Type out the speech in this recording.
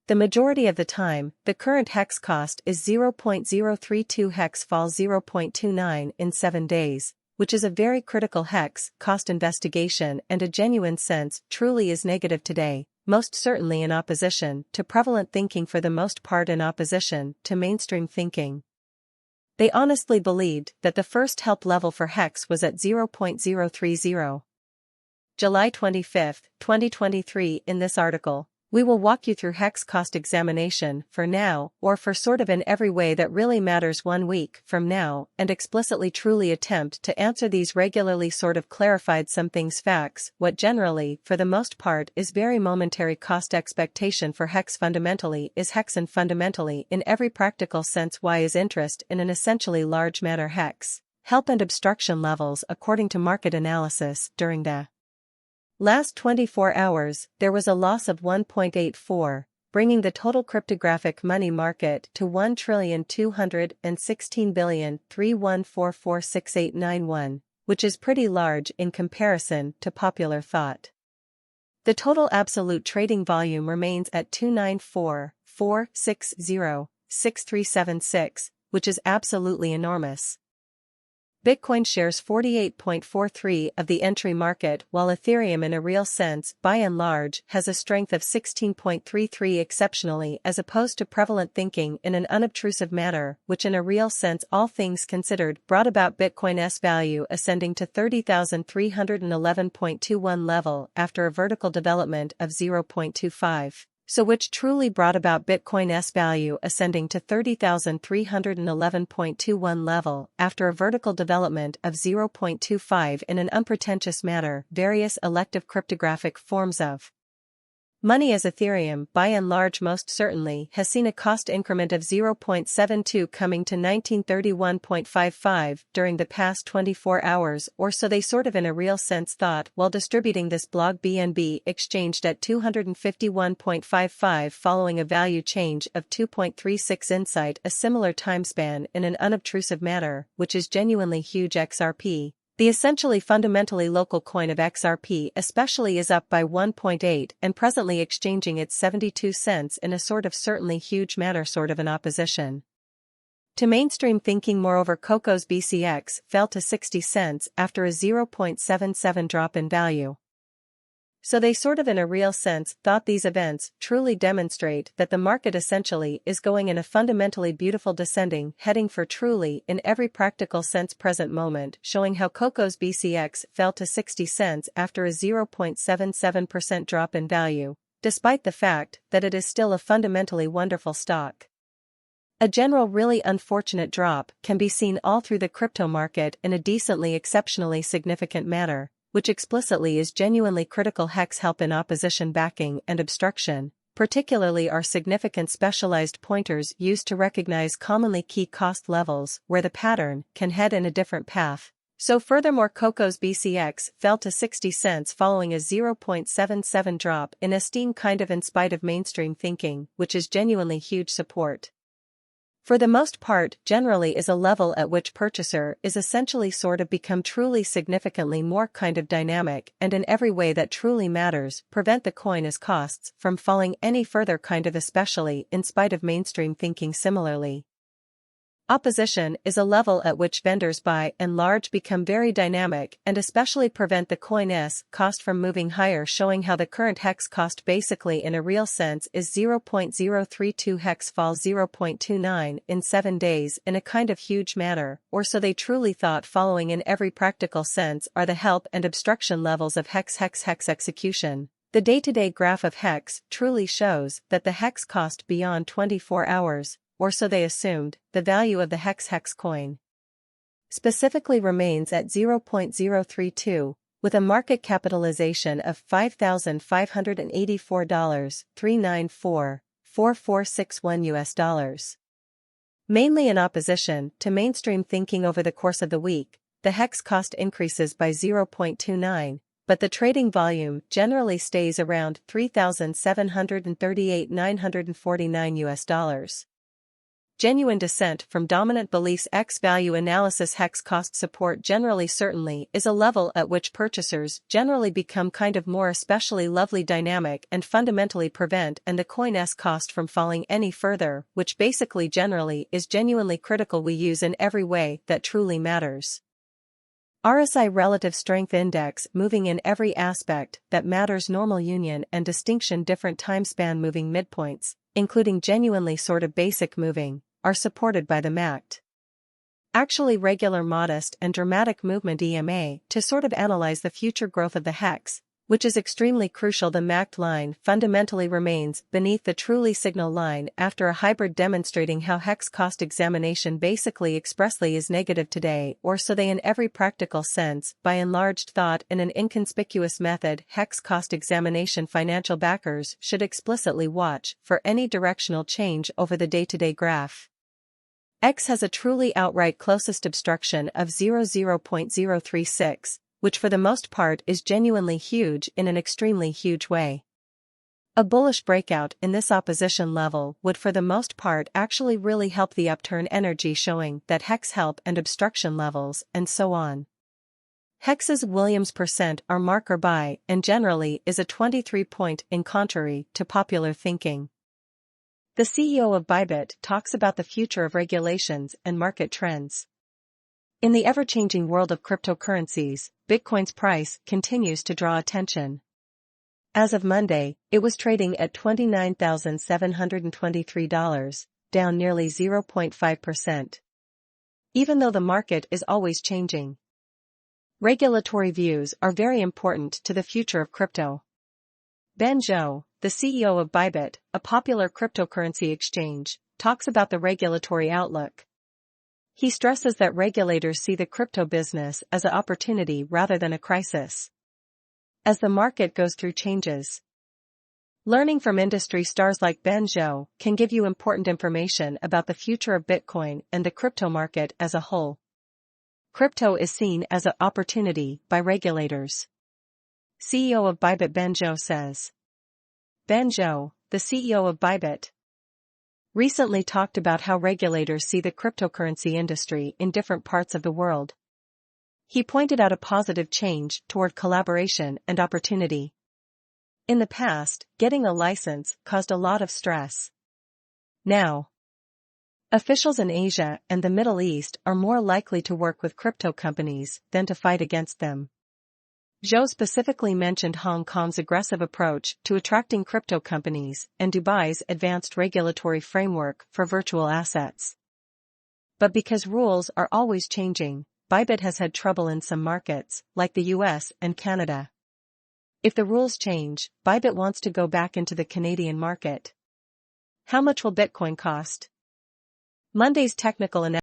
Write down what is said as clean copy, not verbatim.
The majority of the time, the current hex cost is 0.032 hex fall 0.29 in 7 days, which is a very critical hex cost investigation and a genuine sense truly is negative today, most certainly in opposition to prevalent thinking, for the most part in opposition to mainstream thinking. They honestly believed that the first help level for hex was at 0.030. July 25, 2023. In this article, we will walk you through hex cost examination for now, or for sort of in every way that really matters 1 week from now, and explicitly truly attempt to answer these regularly sort of clarified some things facts, what generally, for the most part, is very momentary cost expectation for hex fundamentally is hex, and fundamentally in every practical sense why is interest in an essentially large matter hex, help and obstruction levels according to market analysis. During the last 24 hours, there was a loss of 1.84, bringing the total cryptographic money market to 1,216,314,46891, which is pretty large in comparison to popular thought. The total absolute trading volume remains at 294,460,6376, which is absolutely enormous. Bitcoin shares 48.43% of the entry market, while Ethereum in a real sense, by and large, has a strength of 16.33% exceptionally as opposed to prevalent thinking in an unobtrusive manner, which in a real sense all things considered brought about Bitcoin's value ascending to 30,311.21 level after a vertical development of 0.25. So which truly brought about Bitcoin's value ascending to 30,311.21 level after a vertical development of 0.25 in an unpretentious manner. Various elective cryptographic forms of money as Ethereum by and large most certainly has seen a cost increment of 0.72 coming to 1931.55 during the past 24 hours or so, they sort of in a real sense thought while distributing this blog. BNB exchanged at 251.55 following a value change of 2.36 inside a similar timespan in an unobtrusive manner, which is genuinely huge. XRP, the essentially fundamentally local coin of XRP especially, is up by 1.8 and presently exchanging its 72 cents in a sort of certainly huge manner sort of in opposition to mainstream thinking. Moreover, Coco's BCX fell to 60 cents after a 0.77 drop in value. So they sort of in a real sense thought these events truly demonstrate that the market essentially is going in a fundamentally beautiful descending heading for truly in every practical sense present moment, showing how Coco's BCX fell to 60 cents after a 0.77% drop in value, despite the fact that it is still a fundamentally wonderful stock. A general really unfortunate drop can be seen all through the crypto market in a decently exceptionally significant manner, which explicitly is genuinely critical hex help in opposition backing and obstruction, particularly are significant specialized pointers used to recognize commonly key cost levels where the pattern can head in a different path. So furthermore, Coco's BCX fell to 60 cents following a 0.77 drop in esteem kind of in spite of mainstream thinking, which is genuinely huge support. For the most part, generally is a level at which purchaser is essentially sort of become truly significantly more kind of dynamic and in every way that truly matters, prevent the coin as costs from falling any further kind of especially in spite of mainstream thinking. Similarly, opposition is a level at which vendors by and large become very dynamic and especially prevent the coin's cost from moving higher, showing how the current hex cost basically in a real sense is 0.032 hex fall 0.29 in 7 days in a kind of huge manner, or so they truly thought, following in every practical sense are the help and obstruction levels of hex execution. The day-to-day graph of hex truly shows that the hex cost beyond 24 hours, or so they assumed, the value of the hex coin specifically remains at 0.032, with a market capitalization of $5,584.394,4461 Mainly in opposition to mainstream thinking over the course of the week, the hex cost increases by 0.29, but the trading volume generally stays around $3,738,949. Genuine dissent from dominant beliefs. X value analysis. Hex cost support. Generally certainly is a level at which purchasers generally become kind of more especially lovely dynamic and fundamentally prevent and the coin's cost from falling any further, which basically generally is genuinely critical. We use in every way that truly matters. RSI Relative Strength Index moving in every aspect that matters. Normal union and distinction. Different time span moving midpoints, including genuinely sort of basic moving, are supported by the MACD. Actually regular modest and dramatic movement EMA to sort of analyze the future growth of the hex, which is extremely crucial. The MACD line fundamentally remains beneath the truly signal line after a hybrid, demonstrating how hex cost examination basically expressly is negative today, or so they in every practical sense, by enlarged thought in an inconspicuous method. Hex cost examination. Financial backers should explicitly watch for any directional change over the day-to-day graph. X has a truly outright closest obstruction of 0.036, which for the most part is genuinely huge in an extremely huge way. A bullish breakout in this opposition level would for the most part actually really help the upturn energy, showing that hex help and obstruction levels and so on. Hex's Williams percent are marker buy and generally is a 23-point in contrary to popular thinking. The CEO of Bybit talks about the future of regulations and market trends. In the ever-changing world of cryptocurrencies, Bitcoin's price continues to draw attention. As of Monday, it was trading at $29,723, down nearly 0.5%. Even though the market is always changing. Regulatory views are very important to the future of crypto. Ben Zhou, the CEO of Bybit, a popular cryptocurrency exchange, talks about the regulatory outlook. He stresses that regulators see the crypto business as an opportunity rather than a crisis. As the market goes through changes, learning from industry stars like Ben Zhou can give you important information about the future of Bitcoin and the crypto market as a whole. Crypto is seen as an opportunity by regulators. CEO of Bybit Ben Zhou says. Ben Zhou, the CEO of Bybit, recently talked about how regulators see the cryptocurrency industry in different parts of the world. He pointed out a positive change toward collaboration and opportunity. In the past, getting a license caused a lot of stress. Now, officials in Asia and the Middle East are more likely to work with crypto companies than to fight against them. Zhou specifically mentioned Hong Kong's aggressive approach to attracting crypto companies and Dubai's advanced regulatory framework for virtual assets. But because rules are always changing, Bybit has had trouble in some markets, like the US and Canada. If the rules change, Bybit wants to go back into the Canadian market. How much will Bitcoin cost? Monday's technical analysis.